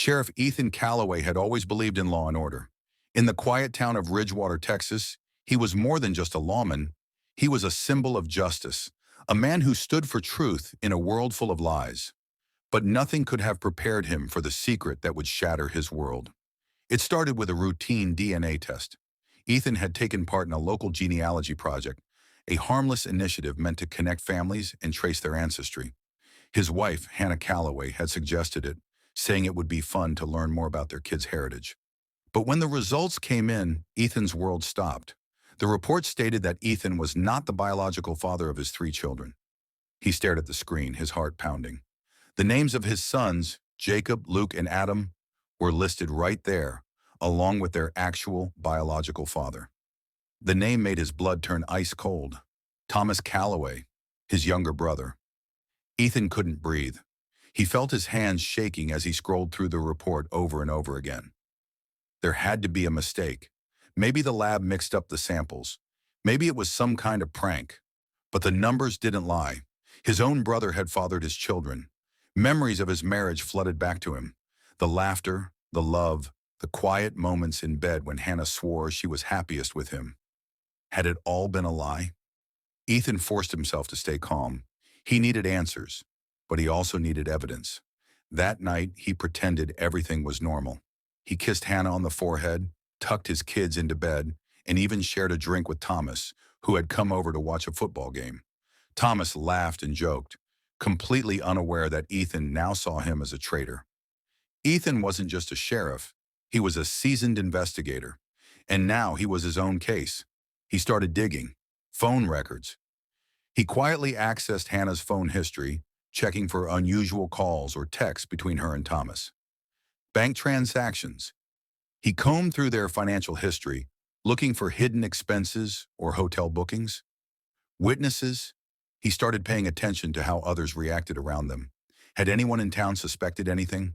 Sheriff Ethan Calloway had always believed in law and order. In the quiet town of Ridgewater, Texas, he was more than just a lawman. He was a symbol of justice, a man who stood for truth in a world full of lies. But nothing could have prepared him for the secret that would shatter his world. It started with a routine DNA test. Ethan had taken part in a local genealogy project, a harmless initiative meant to connect families and trace their ancestry. His wife, Hannah Calloway, had suggested it, saying it would be fun to learn more about their kids' heritage. But when the results came in, Ethan's world stopped. The report stated that Ethan was not the biological father of his three children. He stared at the screen, his heart pounding. The names of his sons, Jacob, Luke, and Adam, were listed right there, along with their actual biological father. The name made his blood turn ice cold. Thomas Calloway, his younger brother. Ethan couldn't breathe. He felt his hands shaking as he scrolled through the report over and over again. There had to be a mistake. Maybe the lab mixed up the samples. Maybe it was some kind of prank. But the numbers didn't lie. His own brother had fathered his children. Memories of his marriage flooded back to him. The laughter, the love, the quiet moments in bed when Hannah swore she was happiest with him. Had it all been a lie? Ethan forced himself to stay calm. He needed answers, but he also needed evidence. That night, he pretended everything was normal. He kissed Hannah on the forehead, tucked his kids into bed, and even shared a drink with Thomas, who had come over to watch a football game. Thomas laughed and joked, completely unaware that Ethan now saw him as a traitor. Ethan wasn't just a sheriff. He was a seasoned investigator. And now he was his own case. He started digging. Phone records. He quietly accessed Hannah's phone history, checking for unusual calls or texts between her and Thomas. Bank transactions. He combed through their financial history, looking for hidden expenses or hotel bookings. Witnesses. He started paying attention to how others reacted around them. Had anyone in town suspected anything?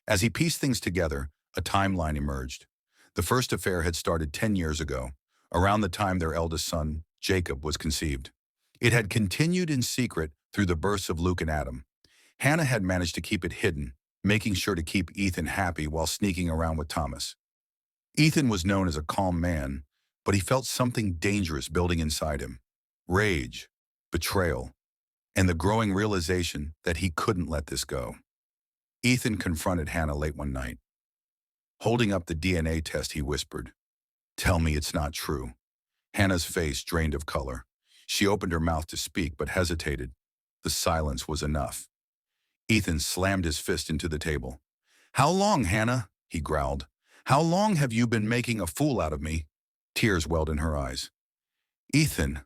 As he pieced things together, a timeline emerged. The first affair had started 10 years ago, around the time their eldest son, Jacob, was conceived. It had continued in secret through the births of Luke and Adam. Hannah had managed to keep it hidden, making sure to keep Ethan happy while sneaking around with Thomas. Ethan was known as a calm man, but he felt something dangerous building inside him. Rage, betrayal, and the growing realization that he couldn't let this go. Ethan confronted Hannah late one night. Holding up the DNA test, he whispered, "Tell me it's not true." Hannah's face drained of color. She opened her mouth to speak, but hesitated. The silence was enough. Ethan slammed his fist into the table. "How long, Hannah?" he growled. "How long have you been making a fool out of me?" Tears welled in her eyes. "Ethan,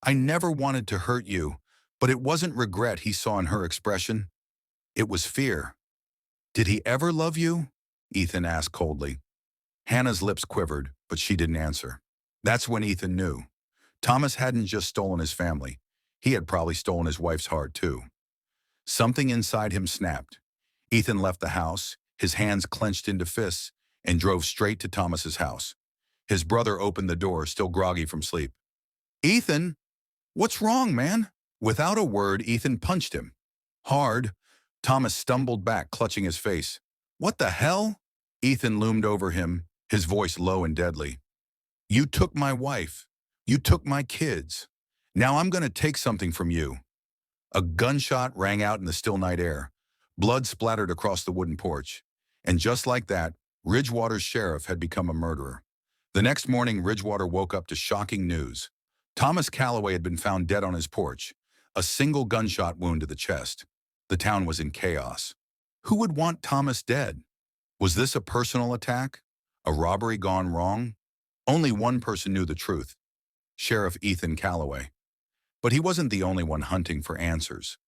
I never wanted to hurt you, but it wasn't regret he saw in her expression. It was fear." "Did he ever love you?" Ethan asked coldly. Hannah's lips quivered, but she didn't answer. That's when Ethan knew. Thomas hadn't just stolen his family. He had probably stolen his wife's heart, too. Something inside him snapped. Ethan left the house, his hands clenched into fists, and drove straight to Thomas's house. His brother opened the door, still groggy from sleep. "Ethan, what's wrong, man?" Without a word, Ethan punched him. Hard. Thomas stumbled back, clutching his face. "What the hell?" Ethan loomed over him, his voice low and deadly. "You took my wife. You took my kids. Now I'm going to take something from you." A gunshot rang out in the still night air. Blood splattered across the wooden porch. And just like that, Ridgewater's sheriff had become a murderer. The next morning, Ridgewater woke up to shocking news. Thomas Calloway had been found dead on his porch, a single gunshot wound to the chest. The town was in chaos. Who would want Thomas dead? Was this a personal attack? A robbery gone wrong? Only one person knew the truth. Sheriff Ethan Calloway. But he wasn't the only one hunting for answers.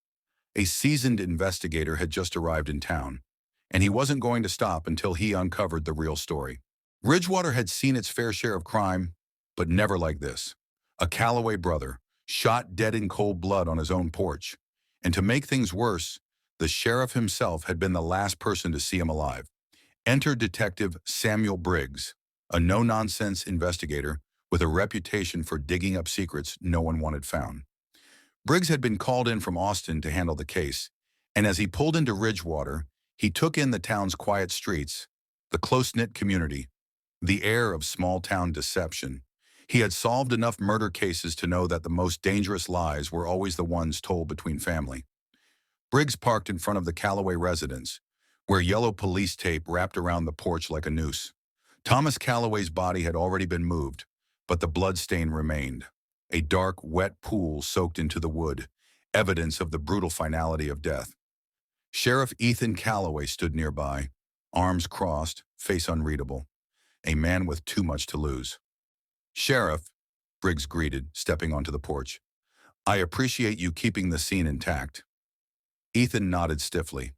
A seasoned investigator had just arrived in town, and he wasn't going to stop until he uncovered the real story. Ridgewater had seen its fair share of crime, but never like this. A Calloway brother, shot dead in cold blood on his own porch. And to make things worse, the sheriff himself had been the last person to see him alive. Enter Detective Samuel Briggs, a no-nonsense investigator with a reputation for digging up secrets no one wanted found. Briggs had been called in from Austin to handle the case, and as he pulled into Ridgewater, He took in the town's quiet streets, the close-knit community, the air of small-town deception. He had solved enough murder cases to know that the most dangerous lies were always the ones told between family. Briggs parked in front of the Calloway residence, where yellow police tape wrapped around the porch like a noose. Thomas Calloway's body had already been moved, but the blood stain remained. A dark, wet pool soaked into the wood, evidence of the brutal finality of death. Sheriff Ethan Calloway stood nearby, arms crossed, face unreadable. A man with too much to lose. "Sheriff," Briggs greeted, stepping onto the porch. "I appreciate you keeping the scene intact." Ethan nodded stiffly.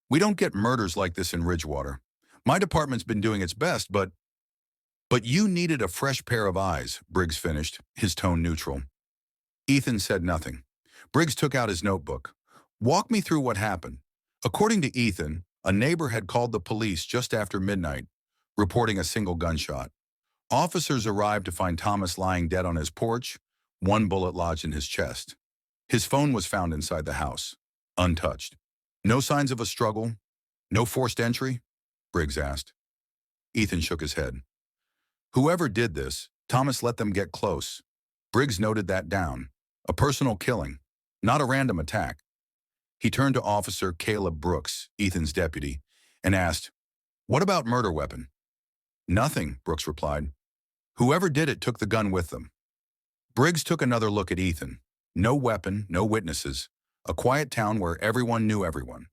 "We don't get murders like this in Ridgewater. My department's been doing its best, but you needed a fresh pair of eyes," Briggs finished, his tone neutral. Ethan said nothing. Briggs took out his notebook. "Walk me through what happened." According to Ethan, a neighbor had called the police just after midnight, reporting a single gunshot. Officers arrived to find Thomas lying dead on his porch, one bullet lodged in his chest. His phone was found inside the house, untouched. "No signs of a struggle? No forced entry?" Briggs asked. Ethan shook his head. "Whoever did this, Thomas let them get close." Briggs noted that down. A personal killing, not a random attack. He turned to Officer Caleb Brooks, Ethan's deputy, and asked, "What about murder weapon?" "Nothing," Brooks replied. "Whoever did it took the gun with them." Briggs took another look at Ethan. No weapon, no witnesses. A quiet town where everyone knew everyone.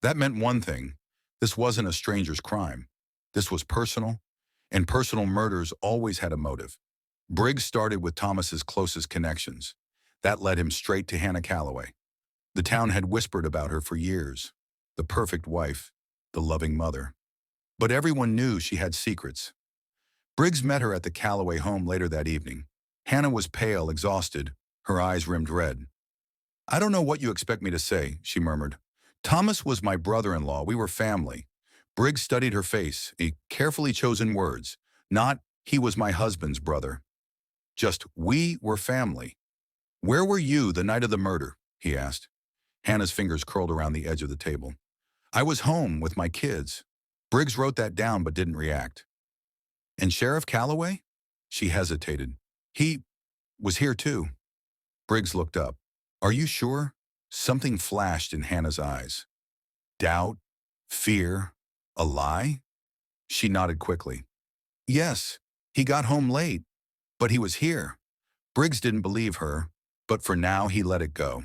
That meant one thing. This wasn't a stranger's crime. This was personal, and personal murders always had a motive. Briggs started with Thomas's closest connections. That led him straight to Hannah Calloway. The town had whispered about her for years. The perfect wife, the loving mother. But everyone knew she had secrets. Briggs met her at the Calloway home later that evening. Hannah was pale, exhausted, her eyes rimmed red. "I don't know what you expect me to say," she murmured. "Thomas was my brother-in-law. We were family." Briggs studied her face, a carefully chosen words. Not, "He was my husband's brother." Just, "We were family." "Where were you the night of the murder?" he asked. Hannah's fingers curled around the edge of the table. "I was home with my kids." Briggs wrote that down but didn't react. "And Sheriff Calloway?" She hesitated. "He was here too." Briggs looked up. "Are you sure?" Something flashed in Hannah's eyes. Doubt? Fear? A lie? She nodded quickly. "Yes, he got home late, but he was here." Briggs didn't believe her, but for now he let it go.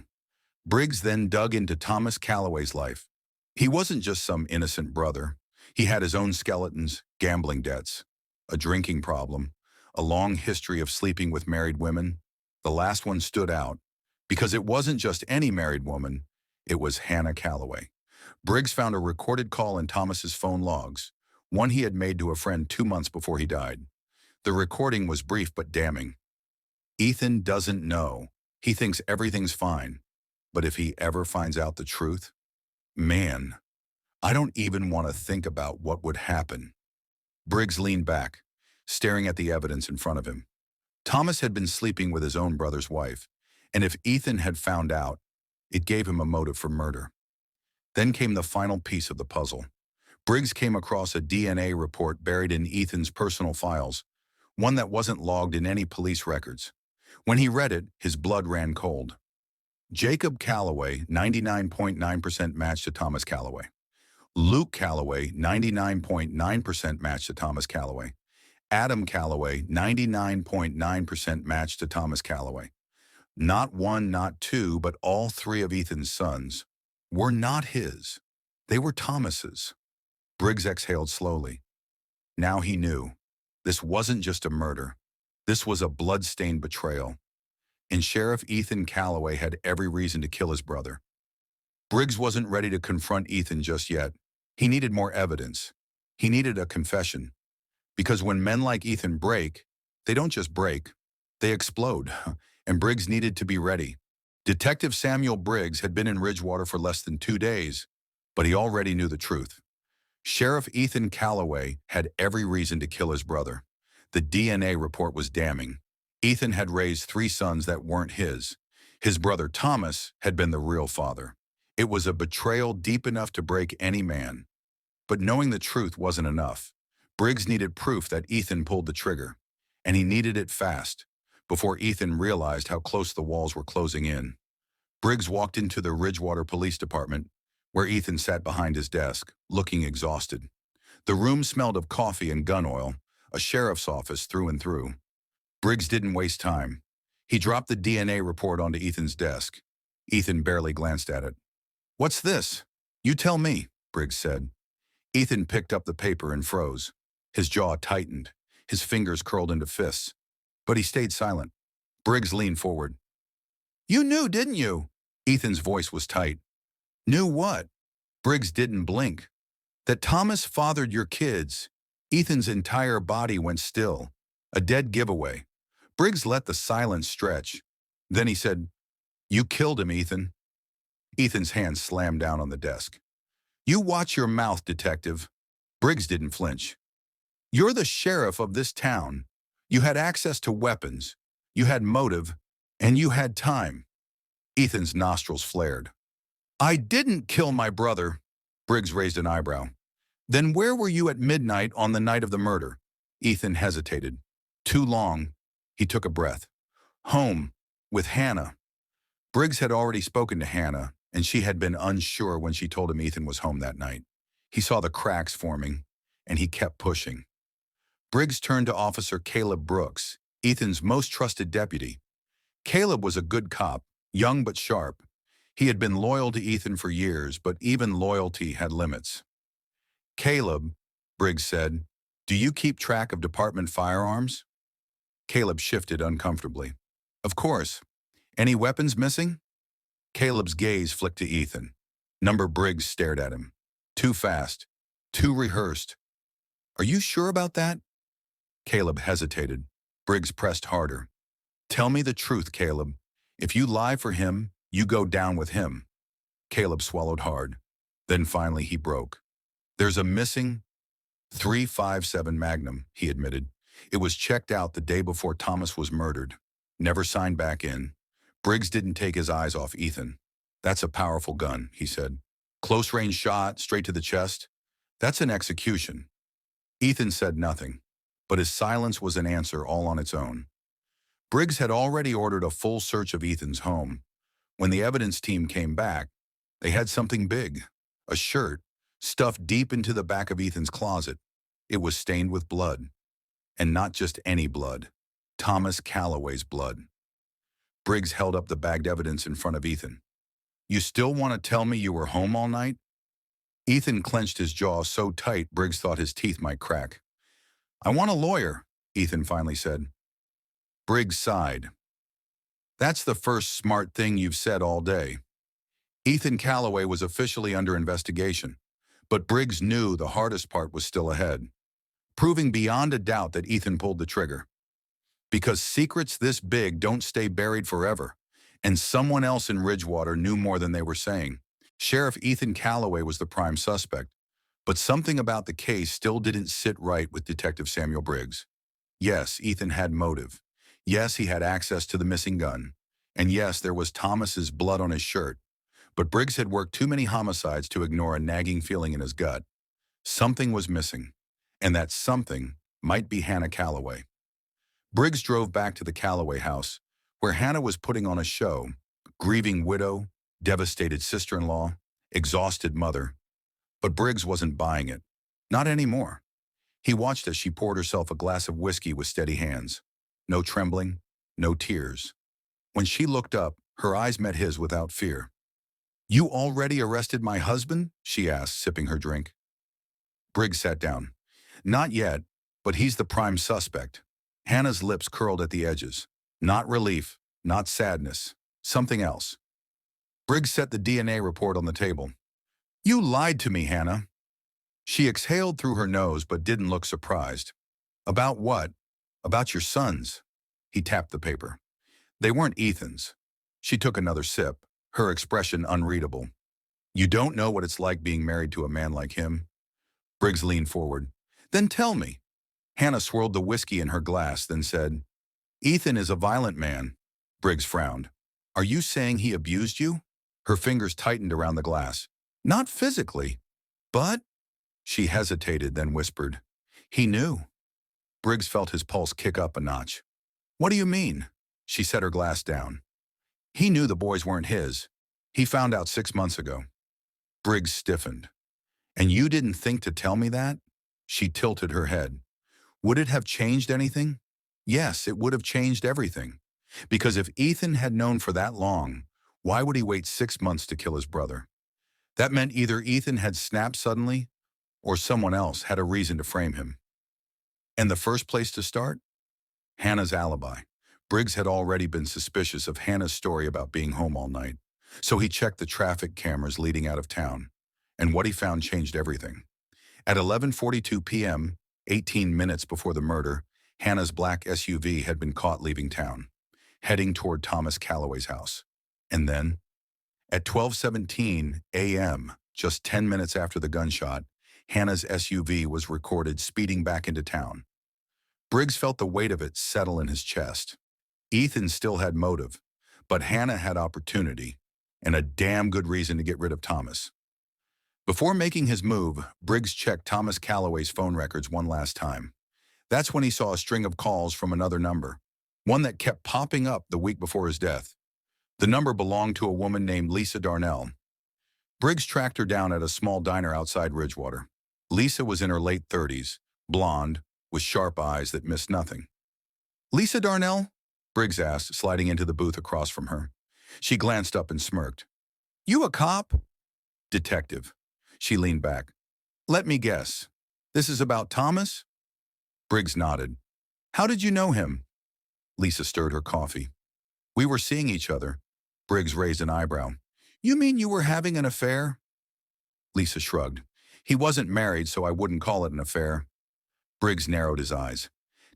Briggs then dug into Thomas Calloway's life. He wasn't just some innocent brother. He had his own skeletons, gambling debts, a drinking problem, a long history of sleeping with married women. The last one stood out, because it wasn't just any married woman, it was Hannah Calloway. Briggs found a recorded call in Thomas's phone logs, one he had made to a friend 2 months before he died. The recording was brief but damning. "Ethan doesn't know. He thinks everything's fine. But if he ever finds out the truth, man, I don't even want to think about what would happen." Briggs leaned back, staring at the evidence in front of him. Thomas had been sleeping with his own brother's wife, and if Ethan had found out, it gave him a motive for murder. Then came the final piece of the puzzle. Briggs came across a DNA report buried in Ethan's personal files, one that wasn't logged in any police records. When he read it, his blood ran cold. Jacob Calloway, 99.9% match to Thomas Calloway. Luke Calloway, 99.9% match to Thomas Calloway. Adam Calloway, 99.9% match to Thomas Calloway. Not one, not two, but all three of Ethan's sons were not his. They were Thomas's. Briggs exhaled slowly. Now he knew. This wasn't just a murder. This was a blood-stained betrayal. And Sheriff Ethan Calloway had every reason to kill his brother. Briggs wasn't ready to confront Ethan just yet. He needed more evidence. He needed a confession. Because when men like Ethan break, they don't just break, they explode. And Briggs needed to be ready. Detective Samuel Briggs had been in Ridgewater for less than 2 days, but he already knew the truth. Sheriff Ethan Calloway had every reason to kill his brother. The DNA report was damning. Ethan had raised 3 sons that weren't his. His brother Thomas had been the real father. It was a betrayal deep enough to break any man. But knowing the truth wasn't enough. Briggs needed proof that Ethan pulled the trigger, and he needed it fast, before Ethan realized how close the walls were closing in. Briggs walked into the Ridgewater Police Department, where Ethan sat behind his desk, looking exhausted. The room smelled of coffee and gun oil, a sheriff's office through and through. Briggs didn't waste time. He dropped the DNA report onto Ethan's desk. Ethan barely glanced at it. "What's this?" "You tell me," Briggs said. Ethan picked up the paper and froze. His jaw tightened, his fingers curled into fists. But he stayed silent. Briggs leaned forward. "You knew, didn't you?" Ethan's voice was tight. "Knew what?" Briggs didn't blink. "That Thomas fathered your kids." Ethan's entire body went still, a dead giveaway. Briggs let the silence stretch. Then he said, "You killed him, Ethan." Ethan's hand slammed down on the desk. "You watch your mouth, detective." Briggs didn't flinch. "You're the sheriff of this town. You had access to weapons. You had motive. And you had time." Ethan's nostrils flared. "I didn't kill my brother." Briggs raised an eyebrow. "Then where were you at midnight on the night of the murder?" Ethan hesitated. "Too long." He took a breath. "Home. With Hannah." Briggs had already spoken to Hannah, and she had been unsure when she told him Ethan was home that night. He saw the cracks forming, and he kept pushing. Briggs turned to Officer Caleb Brooks, Ethan's most trusted deputy. Caleb was a good cop, young but sharp. He had been loyal to Ethan for years, but even loyalty had limits. "Caleb," Briggs said, "do you keep track of department firearms?" Caleb shifted uncomfortably. "Of course. Any weapons missing?" Caleb's gaze flicked to Ethan. Number Briggs stared at him. Too fast. Too rehearsed. "Are you sure about that?" Caleb hesitated. Briggs pressed harder. "Tell me the truth, Caleb. If you lie for him, you go down with him." Caleb swallowed hard. Then finally he broke. "There's a missing .357 Magnum," he admitted. "It was checked out the day before Thomas was murdered. Never signed back in." Briggs didn't take his eyes off Ethan. "That's a powerful gun," he said. "Close-range shot, straight to the chest. That's an execution." Ethan said nothing, but his silence was an answer all on its own. Briggs had already ordered a full search of Ethan's home. When the evidence team came back, they had something big, a shirt, stuffed deep into the back of Ethan's closet. It was stained with blood. And not just any blood. Thomas Calloway's blood. Briggs held up the bagged evidence in front of Ethan. "You still want to tell me you were home all night?" Ethan clenched his jaw so tight Briggs thought his teeth might crack. "I want a lawyer," Ethan finally said. Briggs sighed. "That's the first smart thing you've said all day." Ethan Calloway was officially under investigation, but Briggs knew the hardest part was still ahead. Proving beyond a doubt that Ethan pulled the trigger. Because secrets this big don't stay buried forever, and someone else in Ridgewater knew more than they were saying. Sheriff Ethan Calloway was the prime suspect, but something about the case still didn't sit right with Detective Samuel Briggs. Yes, Ethan had motive. Yes, he had access to the missing gun. And yes, there was Thomas's blood on his shirt. But Briggs had worked too many homicides to ignore a nagging feeling in his gut. Something was missing, and that something might be Hannah Calloway. Briggs drove back to the Calloway house, where Hannah was putting on a show, grieving widow, devastated sister-in-law, exhausted mother. But Briggs wasn't buying it. Not anymore. He watched as she poured herself a glass of whiskey with steady hands. No trembling, no tears. When she looked up, her eyes met his without fear. "You already arrested my husband?" she asked, sipping her drink. Briggs sat down. "Not yet, but he's the prime suspect." Hannah's lips curled at the edges. Not relief, not sadness, something else. Briggs set the DNA report on the table. "You lied to me, Hannah." She exhaled through her nose but didn't look surprised. "About what?" "About your sons." He tapped the paper. "They weren't Ethan's." She took another sip, her expression unreadable. "You don't know what it's like being married to a man like him?" Briggs leaned forward. "Then tell me." Hannah swirled the whiskey in her glass, then said, "Ethan is a violent man." Briggs frowned. "Are you saying he abused you?" Her fingers tightened around the glass. Not physically, but... She hesitated, then whispered, "He knew." Briggs felt his pulse kick up a notch. "What do you mean?" She set her glass down. "He knew the boys weren't his. He found out 6 months ago." Briggs stiffened. "And you didn't think to tell me that?" She tilted her head. "Would it have changed anything?" "Yes, it would have changed everything. Because if Ethan had known for that long, why would he wait 6 months to kill his brother? That meant either Ethan had snapped suddenly, or someone else had a reason to frame him. And the first place to start? Hannah's alibi. Briggs had already been suspicious of Hannah's story about being home all night, so he checked the traffic cameras leading out of town. And what he found changed everything. At 11:42 p.m., 18 minutes before the murder, Hannah's black SUV had been caught leaving town, heading toward Thomas Calloway's house. And then, at 12:17 a.m., just 10 minutes after the gunshot, Hannah's SUV was recorded speeding back into town. Briggs felt the weight of it settle in his chest. Ethan still had motive, but Hannah had opportunity, and a damn good reason to get rid of Thomas. Before making his move, Briggs checked Thomas Calloway's phone records one last time. That's when he saw a string of calls from another number, one that kept popping up the week before his death. The number belonged to a woman named Lisa Darnell. Briggs tracked her down at a small diner outside Ridgewater. Lisa was in her late 30s, blonde, with sharp eyes that missed nothing. "Lisa Darnell?" Briggs asked, sliding into the booth across from her. She glanced up and smirked. "You a cop?" "Detective." She leaned back. "Let me guess. This is about Thomas?" Briggs nodded. "How did you know him?" Lisa stirred her coffee. "We were seeing each other." Briggs raised an eyebrow. "You mean you were having an affair?" Lisa shrugged. "He wasn't married, so I wouldn't call it an affair." Briggs narrowed his eyes.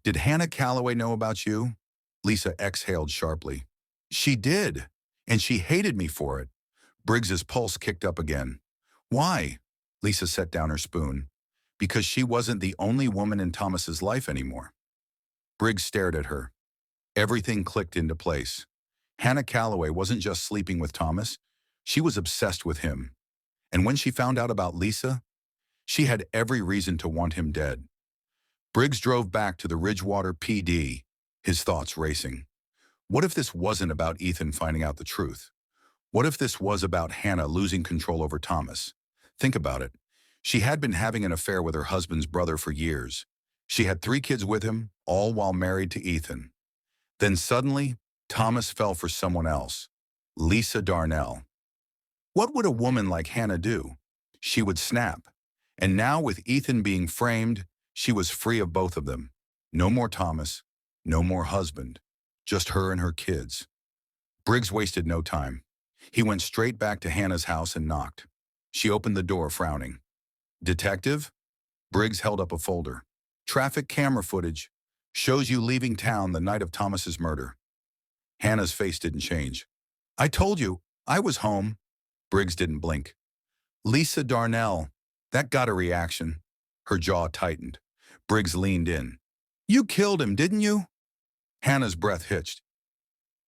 "Did Hannah Calloway know about you?" Lisa exhaled sharply. "She did, and she hated me for it." Briggs's pulse kicked up again. "Why?" Lisa set down her spoon. "Because she wasn't the only woman in Thomas's life anymore." Briggs stared at her. Everything clicked into place. Hannah Calloway wasn't just sleeping with Thomas, she was obsessed with him. And when she found out about Lisa, she had every reason to want him dead. Briggs drove back to the Ridgewater PD, his thoughts racing. What if this wasn't about Ethan finding out the truth? What if this was about Hannah losing control over Thomas? Think about it. She had been having an affair with her husband's brother for years. She had 3 kids with him, all while married to Ethan. Then suddenly, Thomas fell for someone else, Lisa Darnell. What would a woman like Hannah do? She would snap. And now with Ethan being framed, she was free of both of them. No more Thomas, no more husband, just her and her kids. Briggs wasted no time. He went straight back to Hannah's house and knocked. She opened the door, frowning. "Detective?" Briggs held up a folder. "Traffic camera footage. Shows you leaving town the night of Thomas's murder." Hannah's face didn't change. "I told you, I was home." Briggs didn't blink. "Lisa Darnell." That got a reaction. Her jaw tightened. Briggs leaned in. "You killed him, didn't you?" Hannah's breath hitched.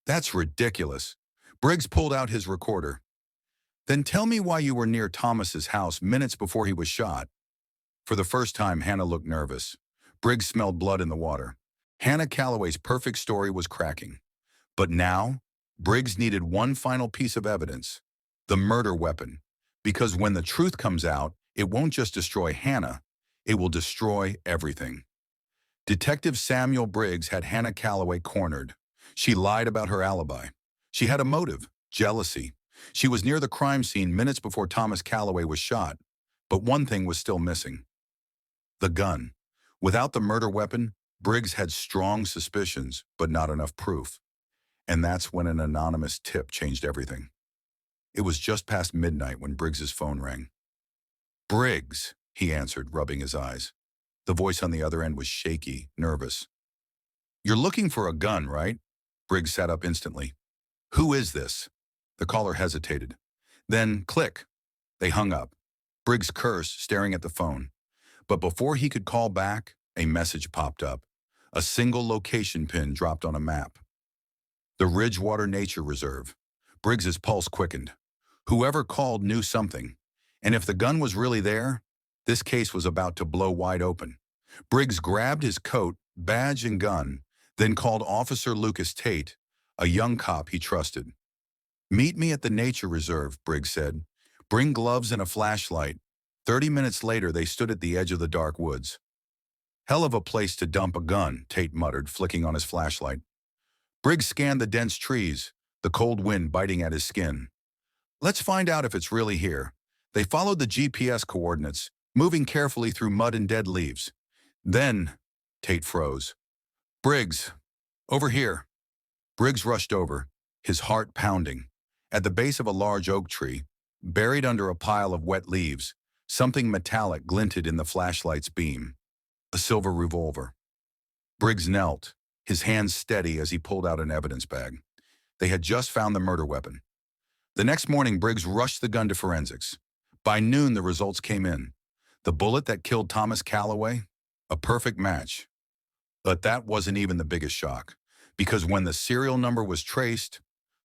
"That's ridiculous." Briggs pulled out his recorder. "Then tell me why you were near Thomas's house minutes before he was shot." For the first time, Hannah looked nervous. Briggs smelled blood in the water. Hannah Calloway's perfect story was cracking. But now, Briggs needed one final piece of evidence. The murder weapon. Because when the truth comes out, it won't just destroy Hannah, it will destroy everything. Detective Samuel Briggs had Hannah Calloway cornered. She lied about her alibi. She had a motive, jealousy. She was near the crime scene minutes before Thomas Calloway was shot. But one thing was still missing. The gun. Without the murder weapon, Briggs had strong suspicions, but not enough proof. And that's when an anonymous tip changed everything. It was just past midnight when Briggs's phone rang. "Briggs," he answered, rubbing his eyes. The voice on the other end was shaky, nervous. "You're looking for a gun, right?" Briggs sat up instantly. "Who is this?" The caller hesitated. Then, click. They hung up. Briggs cursed, staring at the phone. But before he could call back, a message popped up. A single location pin dropped on a map. The Ridgewater Nature Reserve. Briggs's pulse quickened. Whoever called knew something. And if the gun was really there, this case was about to blow wide open. Briggs grabbed his coat, badge, and gun, then called Officer Lucas Tate, a young cop he trusted. "Meet me at the nature reserve," Briggs said. "Bring gloves and a flashlight." 30 minutes later, they stood at the edge of the dark woods. "Hell of a place to dump a gun," Tate muttered, flicking on his flashlight. Briggs scanned the dense trees, the cold wind biting at his skin. "Let's find out if it's really here." They followed the GPS coordinates, moving carefully through mud and dead leaves. Then, Tate froze. "Briggs, over here." Briggs rushed over, his heart pounding. At the base of a large oak tree, buried under a pile of wet leaves, something metallic glinted in the flashlight's beam. A silver revolver. Briggs knelt, his hands steady as he pulled out an evidence bag. They had just found the murder weapon. The next morning, Briggs rushed the gun to forensics. By noon, the results came in. The bullet that killed Thomas Calloway? A perfect match. But that wasn't even the biggest shock, because when the serial number was traced,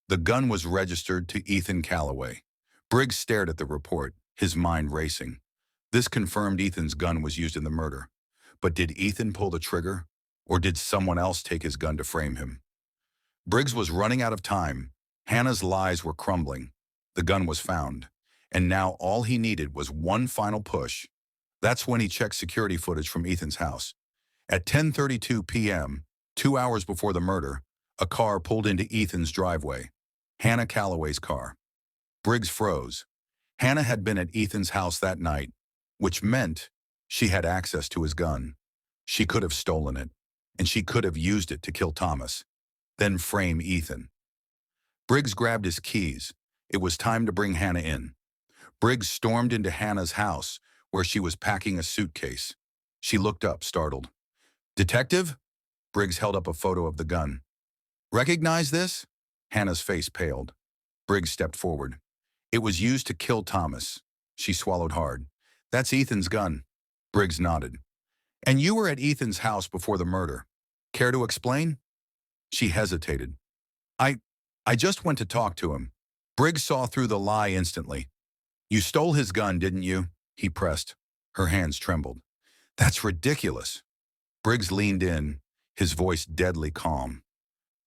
the gun was registered to Ethan Calloway. Briggs stared at the report, his mind racing. This confirmed Ethan's gun was used in the murder. But did Ethan pull the trigger, or did someone else take his gun to frame him? Briggs was running out of time. Hannah's lies were crumbling. The gun was found, and now all he needed was one final push. That's when he checked security footage from Ethan's house. At 10:32 p.m., 2 hours before the murder, a car pulled into Ethan's driveway. Hannah Calloway's car. Briggs froze. Hannah had been at Ethan's house that night, which meant she had access to his gun. She could have stolen it, and she could have used it to kill Thomas, then frame Ethan. Briggs grabbed his keys. It was time to bring Hannah in. Briggs stormed into Hannah's house, where she was packing a suitcase. She looked up, startled. "Detective?" Briggs held up a photo of the gun. "Recognize this?" Hannah's face paled. Briggs stepped forward. "It was used to kill Thomas." She swallowed hard. "That's Ethan's gun." Briggs nodded. "And you were at Ethan's house before the murder. Care to explain?" She hesitated. I just went to talk to him." Briggs saw through the lie instantly. "You stole his gun, didn't you?" he pressed. Her hands trembled. "That's ridiculous." Briggs leaned in, his voice deadly calm.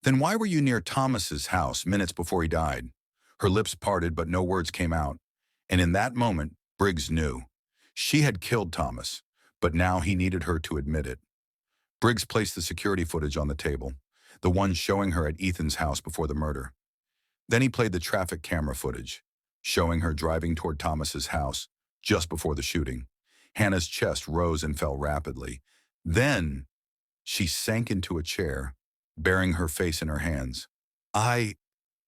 "Then why were you near Thomas's house minutes before he died?" Her lips parted, but no words came out. And in that moment, Briggs knew. She had killed Thomas, but now he needed her to admit it. Briggs placed the security footage on the table, the one showing her at Ethan's house before the murder. Then he played the traffic camera footage, showing her driving toward Thomas's house just before the shooting. Hannah's chest rose and fell rapidly. Then she sank into a chair, burying her face in her hands. I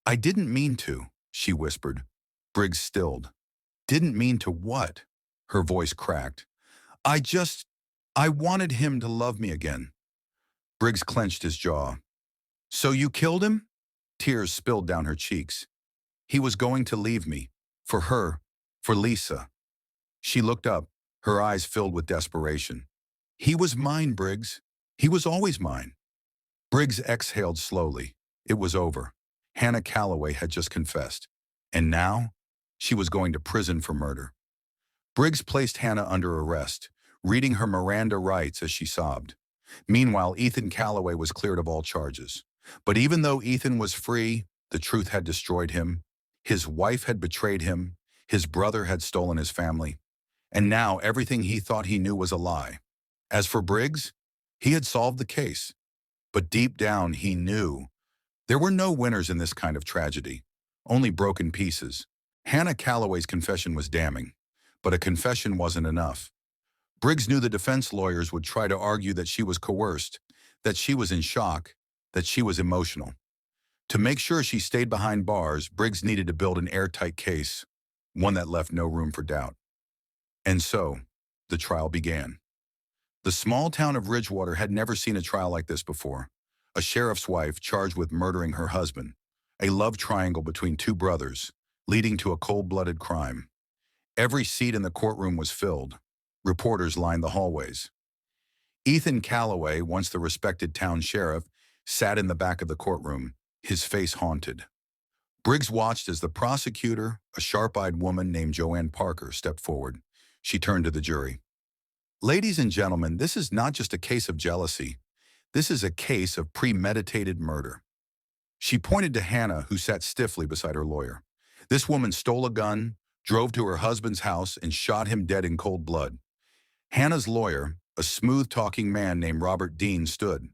didn't mean to," she whispered. Briggs stilled. "Didn't mean to what?" Her voice cracked. I wanted him to love me again." Briggs clenched his jaw. "So you killed him?" Tears spilled down her cheeks. "He was going to leave me. For her. For Lisa." She looked up, her eyes filled with desperation. "He was mine, Briggs. He was always mine." Briggs exhaled slowly. It was over. Hannah Calloway had just confessed. And now, she was going to prison for murder. Briggs placed Hannah under arrest, reading her Miranda rights as she sobbed. Meanwhile, Ethan Calloway was cleared of all charges. But even though Ethan was free, the truth had destroyed him. His wife had betrayed him. His brother had stolen his family. And now everything he thought he knew was a lie. As for Briggs, he had solved the case. But deep down, he knew there were no winners in this kind of tragedy, only broken pieces. Hannah Calloway's confession was damning, but a confession wasn't enough. Briggs knew the defense lawyers would try to argue that she was coerced, that she was in shock, that she was emotional. To make sure she stayed behind bars, Briggs needed to build an airtight case, one that left no room for doubt. And so, the trial began. The small town of Ridgewater had never seen a trial like this before. A sheriff's wife charged with murdering her husband, a love triangle between two brothers, leading to a cold-blooded crime. Every seat in the courtroom was filled. Reporters lined the hallways. Ethan Calloway, once the respected town sheriff, sat in the back of the courtroom, his face haunted. Briggs watched as the prosecutor, a sharp-eyed woman named Joanne Parker, stepped forward. She turned to the jury. Ladies and gentlemen, this is not just a case of jealousy. This is a case of premeditated murder. She pointed to Hannah, who sat stiffly beside her lawyer. This woman stole a gun, drove to her husband's house, and shot him dead in cold blood. Hannah's lawyer, a smooth-talking man named Robert Dean, stood.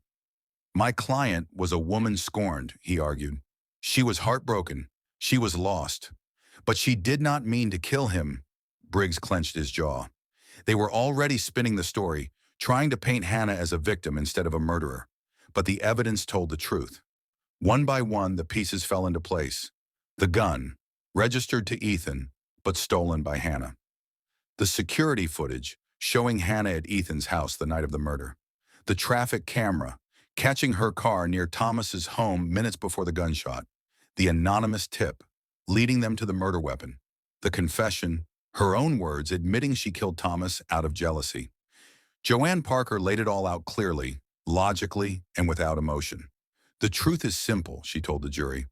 My client was a woman scorned, he argued. She was heartbroken. She was lost. But she did not mean to kill him. Briggs clenched his jaw. They were already spinning the story, trying to paint Hannah as a victim instead of a murderer. But the evidence told the truth. One by one, the pieces fell into place. The gun, registered to Ethan, but stolen by Hannah. The security footage, showing Hannah at Ethan's house the night of the murder. The traffic camera, catching her car near Thomas's home minutes before the gunshot. The anonymous tip, leading them to the murder weapon. The confession, her own words admitting she killed Thomas out of jealousy. Joanne Parker laid it all out clearly, logically, and without emotion. The truth is simple, she told the jury.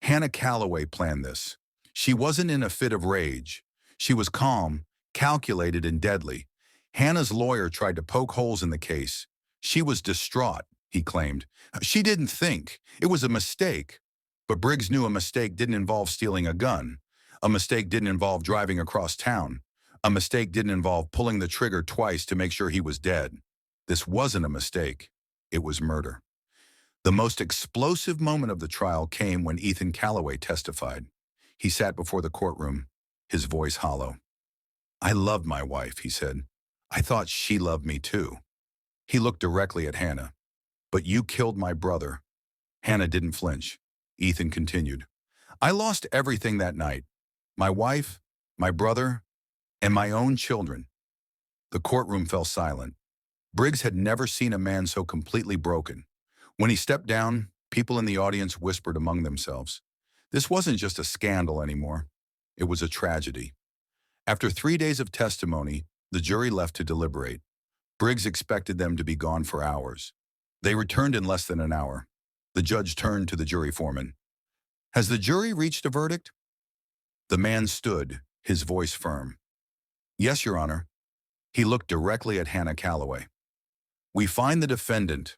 Hannah Calloway planned this. She wasn't in a fit of rage. She was calm, calculated, and deadly. Hannah's lawyer tried to poke holes in the case. She was distraught, he claimed. She didn't think. It was a mistake. But Briggs knew a mistake didn't involve stealing a gun. A mistake didn't involve driving across town. A mistake didn't involve pulling the trigger twice to make sure he was dead. This wasn't a mistake. It was murder. The most explosive moment of the trial came when Ethan Calloway testified. He sat before the courtroom, his voice hollow. I loved my wife, he said. I thought she loved me too. He looked directly at Hannah. But you killed my brother. Hannah didn't flinch. Ethan continued. I lost everything that night. My wife, my brother, and my own children. The courtroom fell silent. Briggs had never seen a man so completely broken. When he stepped down, people in the audience whispered among themselves. This wasn't just a scandal anymore. It was a tragedy. After 3 days of testimony, the jury left to deliberate. Briggs expected them to be gone for hours. They returned in less than an hour. The judge turned to the jury foreman. Has the jury reached a verdict? The man stood, his voice firm. Yes, Your Honor. He looked directly at Hannah Calloway. We find the defendant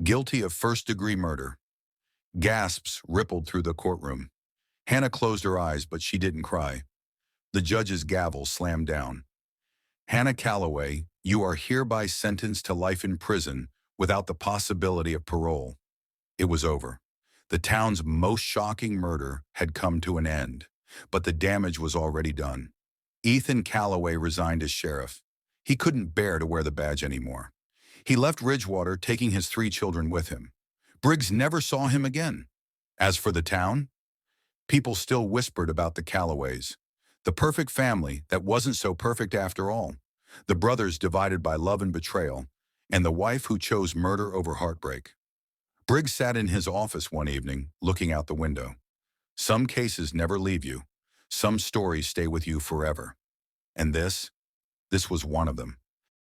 guilty of first-degree murder. Gasps rippled through the courtroom. Hannah closed her eyes, but she didn't cry. The judge's gavel slammed down. Hannah Calloway, you are hereby sentenced to life in prison without the possibility of parole. It was over. The town's most shocking murder had come to an end, but the damage was already done. Ethan Calloway resigned as sheriff. He couldn't bear to wear the badge anymore. He left Ridgewater, taking his 3 children with him. Briggs never saw him again. As for the town, people still whispered about the Calloways. The perfect family that wasn't so perfect after all. The brothers divided by love and betrayal, and the wife who chose murder over heartbreak. Briggs sat in his office one evening, looking out the window. Some cases never leave you. Some stories stay with you forever. And this was one of them.